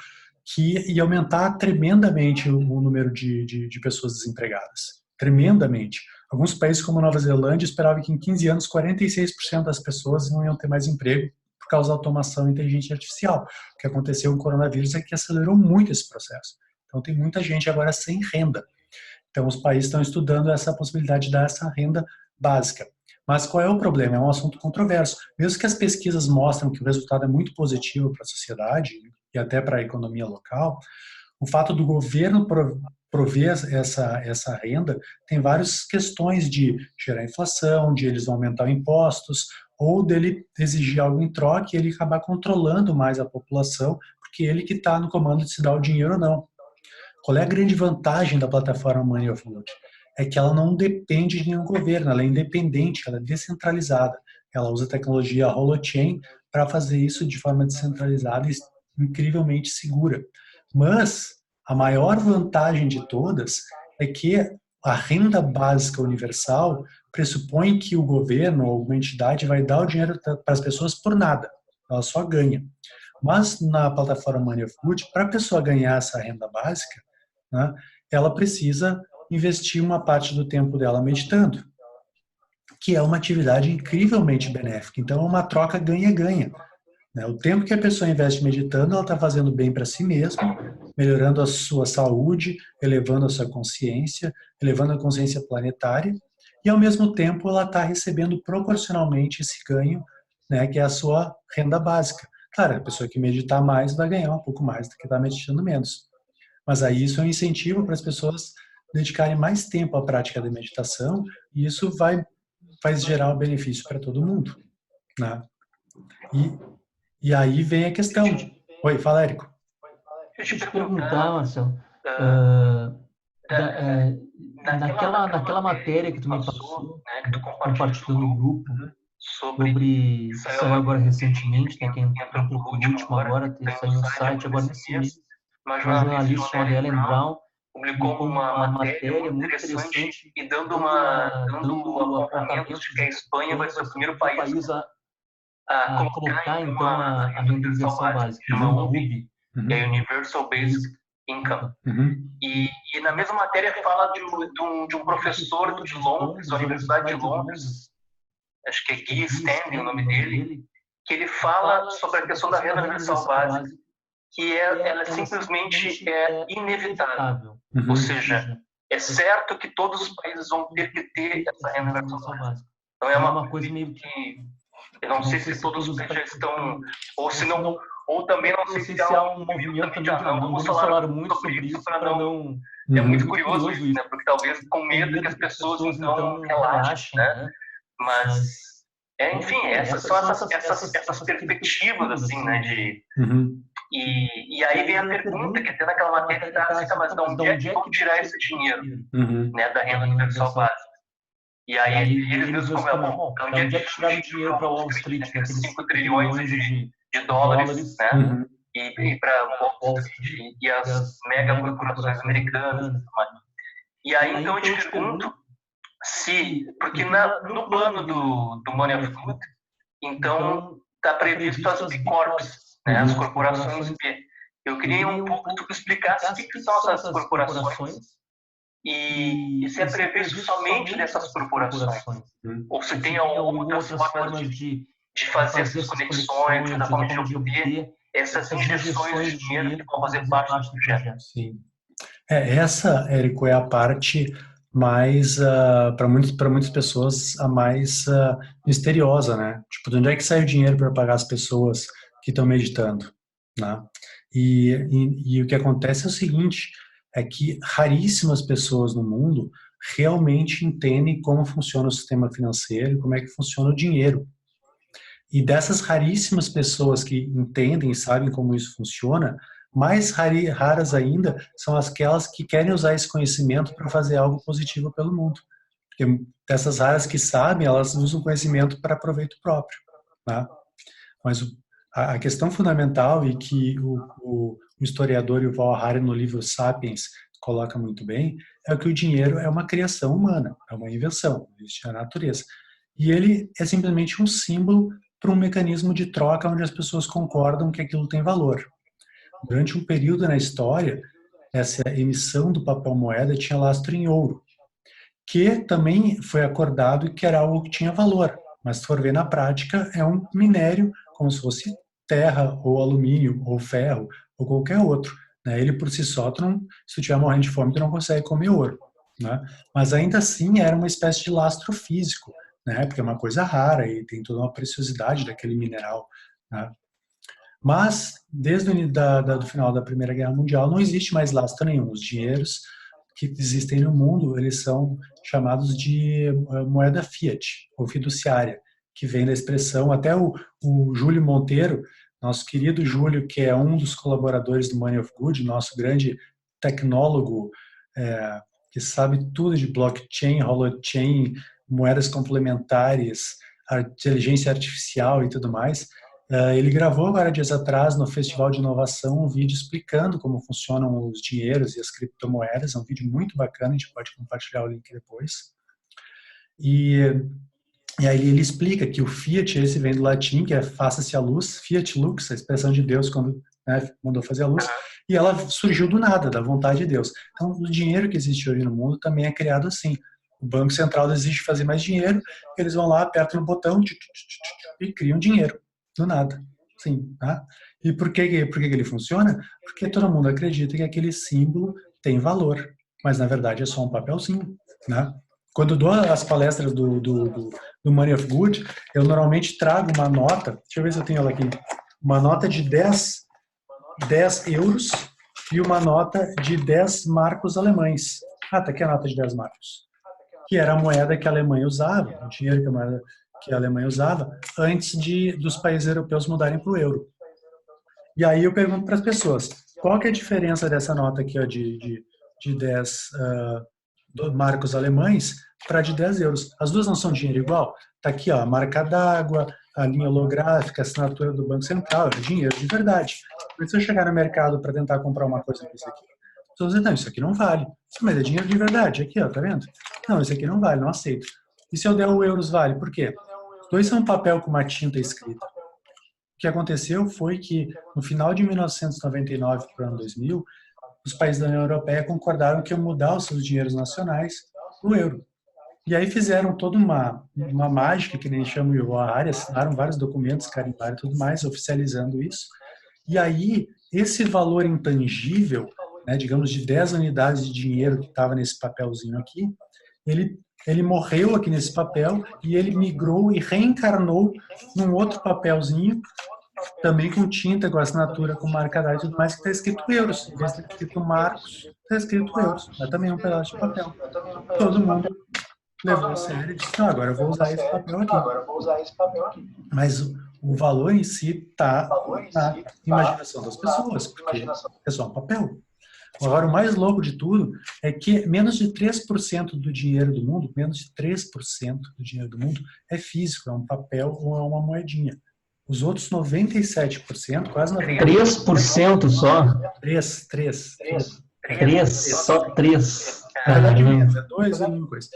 que ia aumentar tremendamente o número de pessoas desempregadas. Tremendamente. Alguns países, como Nova Zelândia, esperavam que em 15 anos 46% das pessoas não iam ter mais emprego por causa da automação e inteligência artificial. O que aconteceu com o coronavírus é que acelerou muito esse processo. Então, tem muita gente agora sem renda. Então, os países estão estudando essa possibilidade de dar essa renda básica. Mas qual é o problema? É um assunto controverso. Mesmo que as pesquisas mostram que o resultado é muito positivo para a sociedade e até para a economia local, o fato do governo prover essa renda tem várias questões de gerar inflação, de eles aumentar impostos, ou dele exigir algo em troca e ele acabar controlando mais a população, porque ele que está no comando de se dar o dinheiro ou não. Qual é a grande vantagem da plataforma Money of Good? É que ela não depende de nenhum governo, ela é independente, ela é descentralizada. Ela usa a tecnologia holochain para fazer isso de forma descentralizada e incrivelmente segura. Mas a maior vantagem de todas é que a renda básica universal pressupõe que o governo ou alguma entidade vai dar o dinheiro para as pessoas por nada, ela só ganha. Mas na plataforma Money of Good, para a pessoa ganhar essa renda básica, né, ela precisa investir uma parte do tempo dela meditando, que é uma atividade incrivelmente benéfica. Então, é uma troca ganha-ganha. O tempo que a pessoa investe meditando, ela está fazendo bem para si mesma, melhorando a sua saúde, elevando a sua consciência, elevando a consciência planetária, e ao mesmo tempo ela está recebendo proporcionalmente esse ganho, né, que é a sua renda básica. Claro, a pessoa que meditar mais vai ganhar um pouco mais do que está meditando menos. Mas aí isso é um incentivo para as pessoas dedicarem mais tempo à prática da meditação, e isso vai gerar um benefício para todo mundo, né? E aí vem a questão. Oi, fala, Érico. Deixa eu te perguntar, Marcelo, naquela matéria que tu me passou, né, que tu compartilhou no grupo, sobre saiu agora recentemente, né, quem entrou por último agora, saiu no site agora nesse mês, uma jornalista chamada Ellen Brown publicou uma matéria muito interessante e dando apontamentos de que a Espanha vai ser o primeiro país a colocar então a renda universal básica, que chama UBI, que é Universal Basic Income. E na mesma matéria fala de um professor de Londres, da Universidade de Londres, acho que é Guy Standing o nome dele, que ele fala sobre a questão da renda universal básica, que ela simplesmente é inevitável. Ou seja, é certo que todos os países vão ter que ter essa renda universal básica. Então é uma coisa meio que... Eu não sei se todos os países já estão... Ou se não... Ou também não sei se há um movimento também de não vamos falar muito sobre isso para não... É muito curioso isso, né? Porque talvez com medo que as pessoas então relaxem, né? Mas... enfim, essas são essas perspectivas, assim, né? E aí vem a pergunta, que até naquela matéria tá, mas de onde é que vão tirar esse dinheiro, né, da renda universal básica? E aí eles mesmos comentam, onde é que tiraram dinheiro para Wall Street, né, aqueles 5 trilhões de dólares, né? E para Wall Street e as mega corporações americanas. E aí, então, eu te pergunto porque no plano do Money of Good, então, está previsto as B Corps, né, as corporações B. Eu queria um pouco que tu explicasse o que são essas corporações e se é previsto somente dessas corporações, ou se tem outras formas de fazer essas conexões, outra forma de obter essas injeções de dinheiro que vão fazer parte do projeto. Sim. Essa, Érico, é a parte mais, para muitas pessoas, a mais misteriosa, né? Tipo, de onde é que sai o dinheiro para pagar as pessoas que estão meditando, né? E o que acontece é o seguinte, é que raríssimas pessoas no mundo realmente entendem como funciona o sistema financeiro e como é que funciona o dinheiro. E dessas raríssimas pessoas que entendem e sabem como isso funciona, mais raras ainda são aquelas que querem usar esse conhecimento para fazer algo positivo pelo mundo. Porque dessas raras que sabem, elas usam o conhecimento para proveito próprio, tá? Mas a questão fundamental e que o historiador Yuval Harari no livro Sapiens coloca muito bem é que o dinheiro é uma criação humana, é uma invenção, existe na natureza. E ele é simplesmente um símbolo para um mecanismo de troca onde as pessoas concordam que aquilo tem valor. Durante um período na história, essa emissão do papel moeda tinha lastro em ouro, que também foi acordado que era algo que tinha valor, mas se for ver na prática, é um minério como se fosse terra, ou alumínio, ou ferro, ou qualquer outro. Né? Ele por si só, se tu estiver morrendo de fome, tu não consegue comer ouro. Né? Mas ainda assim era uma espécie de lastro físico, né? Porque é uma coisa rara e tem toda uma preciosidade daquele mineral. Né? Mas, desde do final da Primeira Guerra Mundial, não existe mais lastro nenhum. Os dinheiros que existem no mundo, eles são chamados de moeda fiat, ou fiduciária, que vem da expressão, até o Júlio Monteiro, nosso querido Júlio, que é um dos colaboradores do Money of Good, nosso grande tecnólogo, que sabe tudo de blockchain, holochain, moedas complementares, inteligência artificial e tudo mais. Ele gravou agora dias atrás no Festival de Inovação um vídeo explicando como funcionam os dinheiros e as criptomoedas. É um vídeo muito bacana, a gente pode compartilhar o link depois. E aí ele explica que o fiat, esse vem do latim, que é faça-se a luz, fiat lux, a expressão de Deus quando mandou fazer a luz, e ela surgiu do nada, da vontade de Deus. Então, o dinheiro que existe hoje no mundo também é criado assim. O Banco Central exige fazer mais dinheiro, eles vão lá, apertam no botão e criam dinheiro, do nada. Sim, tá? E por que ele funciona? Porque todo mundo acredita que aquele símbolo tem valor, mas na verdade é só um papelzinho, né? Quando eu dou as palestras do Money of Good, eu normalmente trago uma nota, deixa eu ver se eu tenho ela aqui, uma nota de 10 euros e uma nota de 10 marcos alemães. Tá aqui a nota de 10 marcos. Que era a moeda que a Alemanha usava, o dinheiro que a Alemanha usava, antes dos países europeus mudarem para o euro. E aí eu pergunto para as pessoas, qual que é a diferença dessa nota aqui ó, de 10 marcos alemães para de 10 euros? As duas não são dinheiro igual? Está aqui ó, a marca d'água, a linha holográfica, a assinatura do Banco Central, é dinheiro de verdade. Mas se eu chegar no mercado para tentar comprar uma coisa desse aqui, as pessoas dizem, não, isso aqui não vale. Mas é dinheiro de verdade, aqui ó, tá vendo? Não, isso aqui não vale, não aceito. E se eu der o euros vale? Por quê? Os dois são um papel com uma tinta escrita. O que aconteceu foi que no final de 1999 para o ano 2000, os países da União Europeia concordaram que iam mudar os seus dinheiros nacionais para o euro. E aí fizeram toda uma mágica, que nem chamam o Yuval Harari, assinaram vários documentos, carimbaram e tudo mais, oficializando isso. E aí, esse valor intangível, né, digamos, de 10 unidades de dinheiro que estava nesse papelzinho aqui, ele morreu aqui nesse papel e ele migrou e reencarnou num outro papelzinho, também com tinta, com assinatura, com marca d'água e tudo mais, que está escrito euros. Em vez de estar escrito Marcos, está escrito euros. É também um pedaço de papel. Todo mundo levou a sério e disse, não, agora eu vou usar esse papel aqui. Mas o valor em si está na imaginação das pessoas, porque é só um papel. Agora, o mais louco de tudo é que menos de 3% do dinheiro do mundo, menos de 3% do dinheiro do mundo é físico, é um papel ou é uma moedinha. Os outros 97%, quase 97%. 3% só? 3, só 3. Na verdade, menos, é 2 ou uma coisa.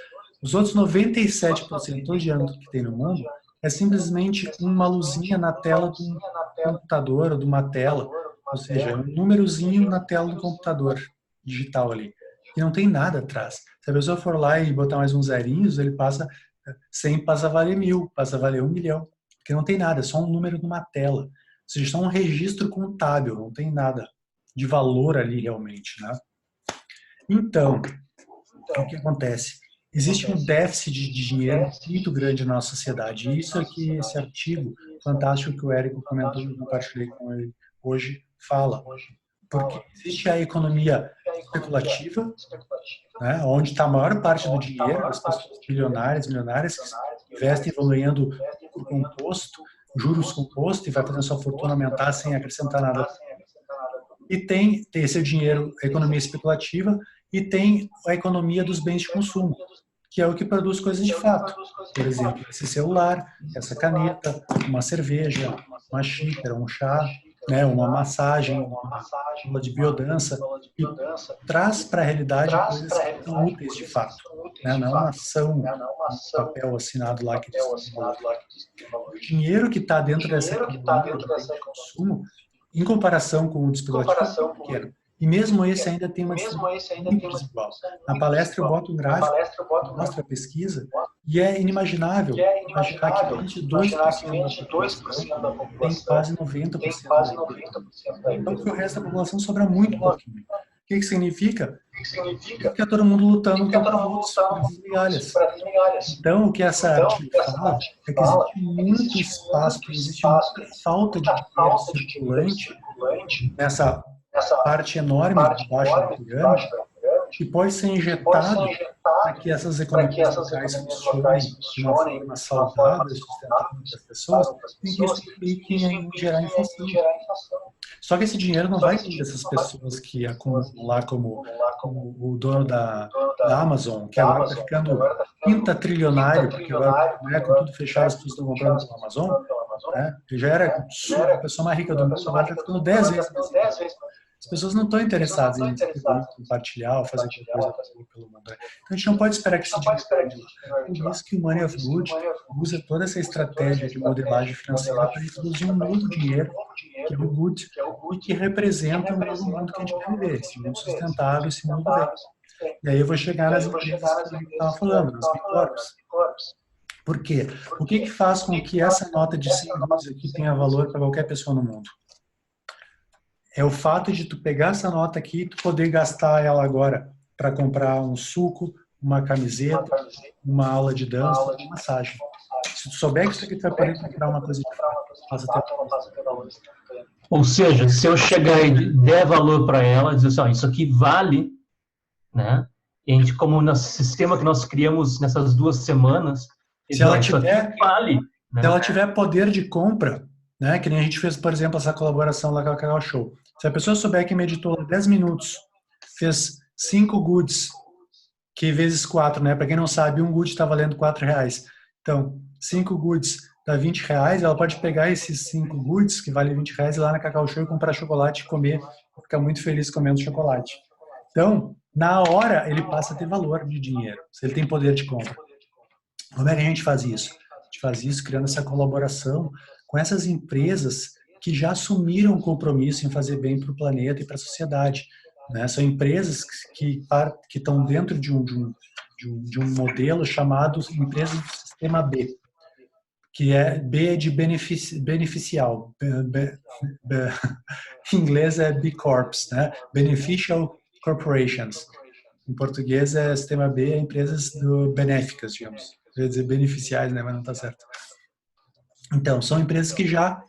Os outros 97% do dinheiro que tem no mundo é simplesmente uma luzinha na tela de um computador ou de uma tela. ou seja, é um númerozinho na tela do computador digital ali, e não tem nada atrás. Se a pessoa for lá e botar mais uns zerinhos, ele passa 100, passa a valer 1000, passa a valer 1 milhão, porque não tem nada, é só um número numa tela, ou seja, só um registro contábil, não tem nada de valor ali realmente, né? Então, o que acontece? Existe um déficit de dinheiro muito grande na nossa sociedade. E isso aqui, esse artigo fantástico que o Érico comentou, eu compartilhei com ele hoje, fala. Porque existe a economia especulativa, né, onde está a maior parte do dinheiro das pessoas milionárias que investem e vão ganhando por composto, juros compostos, e vai fazendo sua fortuna aumentar sem acrescentar nada. E tem esse dinheiro, a economia especulativa, e tem a economia dos bens de consumo, que é o que produz coisas de fato. Por exemplo, esse celular, essa caneta, uma cerveja, uma xícara, um chá, né, uma massagem, uma aula de biodança, e traz para a realidade coisas que são úteis de fato, né, não é uma ação, um papel assinado lá que diz que tem valor. O dinheiro que está dentro dessa economia de bens de consumo, em comparação com o especulativo, é pequeno. E mesmo esse ainda tem uma distribuição muito desigual. Na palestra eu boto um gráfico, mostra a pesquisa, e é inimaginável imaginar que menos de 2% da população tem quase 90% da população. Então, o resto da população sobra muito pouquinho. O que significa? Que é todo mundo lutando por migalhas. Então, o que essa artigo fala é que existe muito espaço, que existe muita falta de dinheiro circulante nessa parte enorme de baixo da pirâmide, que pode ser injetado para que essas economias locais funcionem de uma forma saudável e sustentável para as pessoas, e que isso implique em gerar inflação. Só que esse dinheiro não vai vir dessas pessoas que acumulam lá, como o dono da Amazon, que agora está ficando quintatrilionário, porque agora, né, com tudo fechado, as pessoas estão comprando pela Amazon, né? Ele já era a pessoa mais rica do mundo, agora está ficando 10 vezes mais rico. As pessoas não estão interessadas em compartilhar ou fazer qualquer coisa pelo mundo. Então, a gente não pode esperar que esse dinheiro venha. Por isso que o Money of Good usa toda essa estratégia de modelagem financeira para introduzir um novo dinheiro, que é o Good, e que representa o novo mundo que a gente quer viver, esse mundo sustentável, esse mundo verde. E aí eu vou chegar nas empresas que a gente estava falando, nas Big Corps. Por quê? O que faz com que essa nota de 100 dólares aqui tenha valor para qualquer pessoa no mundo? É o fato de tu pegar essa nota aqui e tu poder gastar ela agora para comprar um suco, uma camiseta, uma aula de dança, uma massagem. Se tu souber que isso aqui tu vai poder comprar uma coisa de fato, ou seja, se eu chegar e der valor para ela, dizer assim, ó, isso aqui vale, né? E a gente, como no sistema que nós criamos nessas 2 semanas, se ela tiver, vale, né? Se ela tiver poder de compra, né, que nem a gente fez, por exemplo, essa colaboração lá com a Cacau Show. Se a pessoa souber que meditou 10 minutos, fez 5 goods, que vezes 4, né? Para quem não sabe, um good está valendo R$4. Então, 5 goods dá R$20, ela pode pegar esses 5 goods, que valem R$20, ir lá na Cacau Show e comprar chocolate e comer, ficar muito feliz comendo chocolate. Então, na hora, ele passa a ter valor de dinheiro, se ele tem poder de compra. Como é que a gente faz isso? A gente faz isso criando essa colaboração com essas empresas que já assumiram o compromisso em fazer bem para o planeta e para a sociedade, né? São empresas que estão dentro de um modelo chamado empresas do sistema B, que é B de beneficial, em inglês é B Corps, né? Beneficial Corporations. Em português é sistema B, é empresas benéficas, digamos. Eu ia dizer beneficiais, né? Mas não está certo. Então, são empresas que já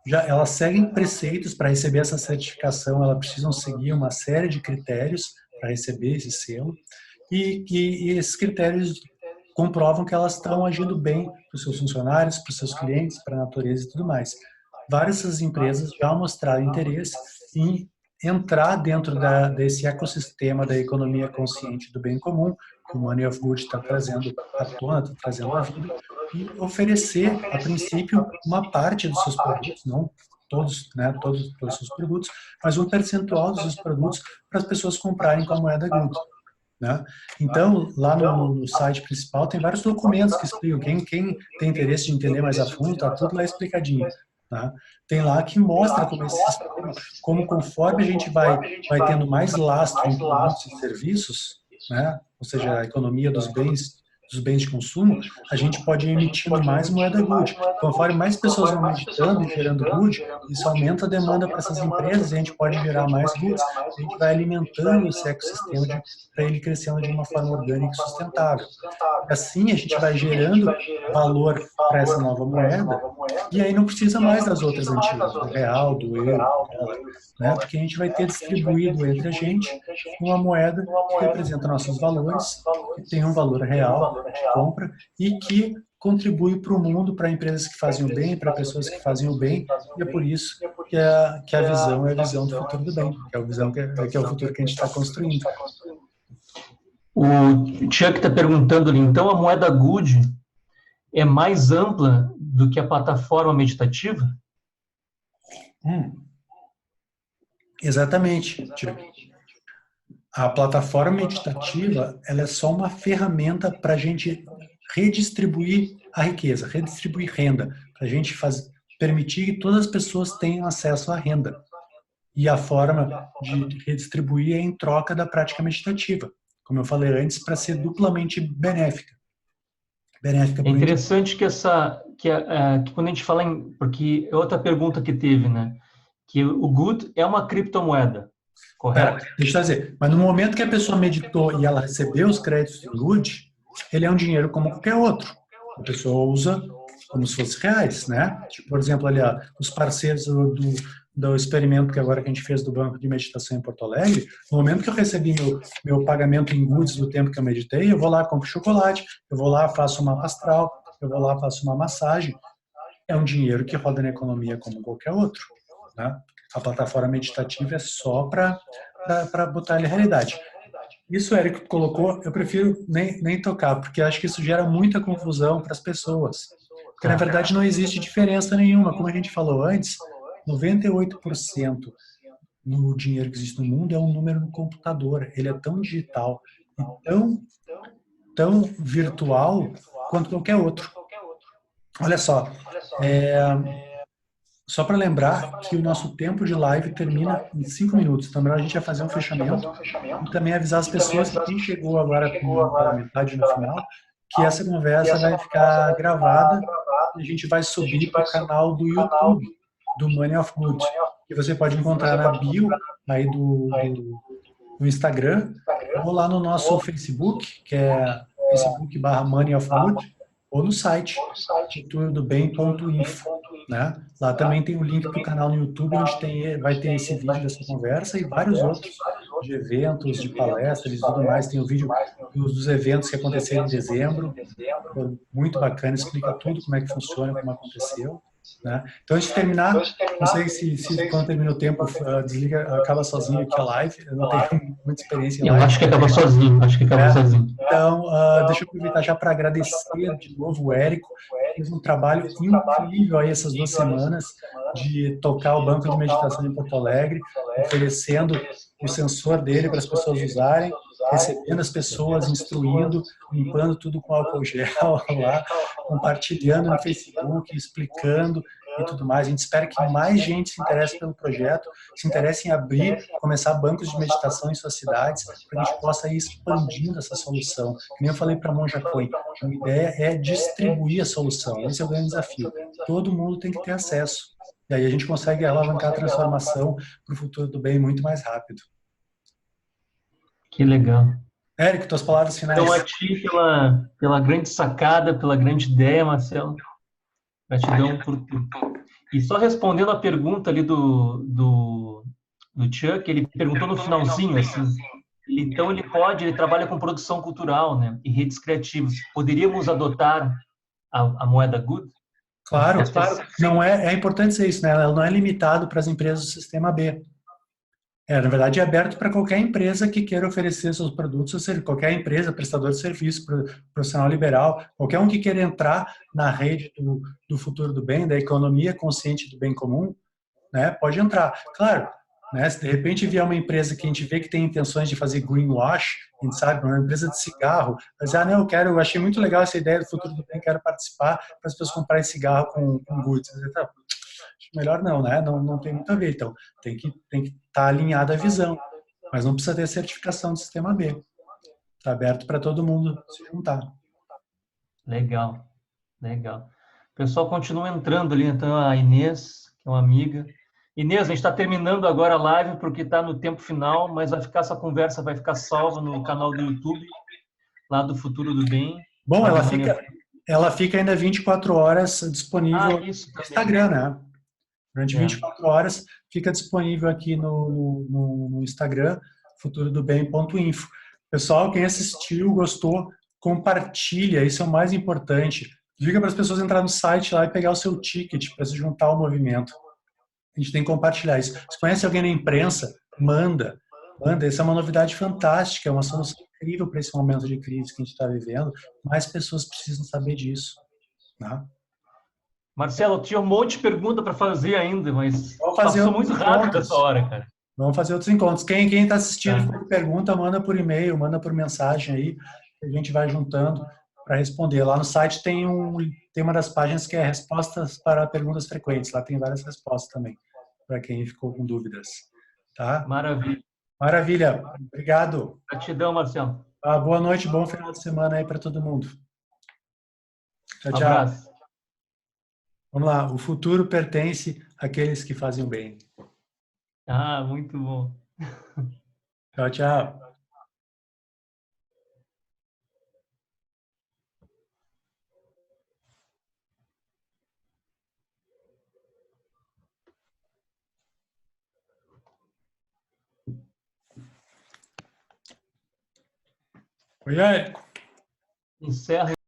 elas seguem preceitos para receber essa certificação, elas precisam seguir uma série de critérios para receber esse selo, e esses critérios comprovam que elas estão agindo bem para os seus funcionários, para os seus clientes, para a natureza e tudo mais. Várias dessas empresas já mostraram interesse em entrar dentro desse ecossistema da economia consciente do bem comum, que o Money of Good está trazendo à tona, está trazendo à vida, e oferecer, a princípio, uma parte dos seus produtos, não todos, né, todos os seus produtos, mas um percentual dos seus produtos para as pessoas comprarem com a moeda Good. Né? Então, lá no site principal tem vários documentos que explicam. Quem tem interesse de entender mais a fundo, está tudo lá explicadinho. Tá? Tem lá que mostra como esse sistema, como conforme a gente vai tendo mais lastro em produtos e serviços, né? Ou seja, a economia dos bens de consumo, a gente pode ir emitindo mais moeda good. Conforme mais pessoas vão meditando e gerando good, isso aumenta a demanda para essas empresas e a gente pode gerar mais goods. A gente vai alimentando esse ecossistema para ele crescendo de uma forma orgânica e sustentável. Assim, a gente vai gerando valor para essa nova moeda e aí não precisa mais das outras antigas, do real, do euro, do dólar, né? Porque a gente vai ter distribuído entre a gente uma moeda que representa nossos valores, que tem um valor real de compra e que contribui para o mundo, para empresas que fazem o bem, para pessoas que fazem o bem, e é por isso que a visão é a visão do futuro do bem, que é a visão que é o futuro que a gente está construindo. O Chuck está perguntando ali, então a moeda good é mais ampla do que a plataforma meditativa? Exatamente, Chuck. A plataforma meditativa, ela é só uma ferramenta para a gente redistribuir a riqueza, redistribuir renda, para a gente permitir que todas as pessoas tenham acesso à renda. E a forma de redistribuir é em troca da prática meditativa, como eu falei antes, para ser duplamente benéfica. É interessante que quando a gente fala em... Porque é outra pergunta que teve, né? Que o good é uma criptomoeda, correto? Deixa eu dizer, mas no momento que a pessoa meditou e ela recebeu os créditos do good, ele é um dinheiro como qualquer outro. A pessoa usa como se fosse reais, né? Tipo, por exemplo, ali, os parceiros do experimento que agora que a gente fez do Banco de Meditação em Porto Alegre, no momento que eu recebi meu pagamento em goods do tempo que eu meditei, eu vou lá, compro chocolate, eu vou lá, faço uma astral, eu vou lá, faço uma massagem. É um dinheiro que roda na economia como qualquer outro, né? A plataforma meditativa é só para botar ele em realidade. Isso, Érico, colocou, eu prefiro nem tocar, porque acho que isso gera muita confusão para as pessoas. Porque, na verdade, não existe diferença nenhuma. Como a gente falou antes, 98% no dinheiro que existe no mundo é um número no computador. Ele é tão digital e tão virtual quanto qualquer outro. Olha só, só para lembrar que o nosso tempo de live termina em 5 minutos. Então, melhor a gente vai fazer um fechamento e também avisar as pessoas que quem chegou agora pela metade no final, que essa conversa vai ficar gravada e a gente vai subir para o canal do YouTube, do Money of Good, que você pode encontrar na bio aí do Instagram, ou lá no nosso Facebook, que é facebook.com/Money of Good, ou no site, futurdobem.info. Né? Lá também tem o link para o canal no YouTube, onde vai ter esse vídeo dessa conversa e vários outros de eventos, de palestras e tudo mais. Tem o vídeo dos eventos que aconteceram em dezembro, muito bacana, explica tudo, como é que funciona, como aconteceu. Né? Então, antes de terminar, não sei se quando termina o tempo, desliga, acaba sozinho aqui a live, eu não tenho muita experiência em live. Eu acho que acaba sozinho, sozinho. Então, deixa eu aproveitar já para agradecer de novo o Érico, fez um trabalho incrível aí essas 2 semanas de tocar o Banco de Meditação em Porto Alegre, oferecendo o sensor dele para as pessoas usarem, recebendo as pessoas, instruindo, limpando tudo com álcool gel lá, compartilhando no Facebook, explicando e tudo mais. A gente espera que mais gente se interesse pelo projeto, se interesse em abrir, começar bancos de meditação em suas cidades, para que a gente possa ir expandindo essa solução. Que nem eu falei para a Monja Coin, a ideia é distribuir a solução. Esse é o grande desafio. Todo mundo tem que ter acesso. E aí a gente consegue alavancar a transformação para o futuro do bem muito mais rápido. Que legal. Érico, tuas palavras finais. Então, a ti pela grande sacada, pela grande ideia, Marcelo. Gratidão por tudo. E só respondendo a pergunta ali do Chuck, ele perguntou no finalzinho, assim, então ele trabalha com produção cultural, né, e redes criativas. Poderíamos adotar a moeda good? Claro. Não é importante dizer isso, né? Ela não é limitado para as empresas do sistema B. Na verdade, é aberto para qualquer empresa que queira oferecer seus produtos, ou seja, qualquer empresa, prestador de serviço, profissional liberal, qualquer um que queira entrar na rede do futuro do bem, da economia consciente do bem comum, né, pode entrar. Claro, né, se de repente vier uma empresa que a gente vê que tem intenções de fazer greenwash, a gente sabe, uma empresa de cigarro, mas não, eu achei muito legal essa ideia do futuro do bem, quero participar para as pessoas comprarem cigarro com goods. melhor não, né? Não tem muito a ver. Então, tem que estar alinhada a visão. Mas não precisa ter certificação do sistema B. Está aberto para todo mundo se juntar. Legal, legal. O pessoal continua entrando ali, então a Inês, que é uma amiga. Inês, a gente está terminando agora a live porque está no tempo final, mas essa conversa vai ficar salva no canal do YouTube, lá do Futuro do Bem. Bom, ela fica ainda 24 horas disponível no Instagram, né? Durante 24 horas fica disponível aqui no Instagram, futurodobem.info. Pessoal, quem assistiu, gostou, compartilha, isso é o mais importante. Diga para as pessoas entrar no site lá e pegar o seu ticket para se juntar ao movimento. A gente tem que compartilhar isso. Se conhece alguém na imprensa, manda. Essa é uma novidade fantástica, é uma solução incrível para esse momento de crise que a gente está vivendo. Mais pessoas precisam saber disso. Né? Marcelo, eu tinha um monte de pergunta para fazer ainda, mas passou muito rápido essa hora, cara. Vamos fazer outros encontros. Quem está assistindo, pergunta, manda por e-mail, manda por mensagem aí, a gente vai juntando para responder. Lá no site tem uma das páginas que é respostas para perguntas frequentes. Lá tem várias respostas também, para quem ficou com dúvidas. Tá? Maravilha. Maravilha. Obrigado. Gratidão, Marcelo. Boa noite, bom final de semana aí para todo mundo. Tchau, tchau. Abraço. Vamos lá. O futuro pertence àqueles que fazem o bem. Muito bom. Tchau, tchau. Oi, Érico. Encerra.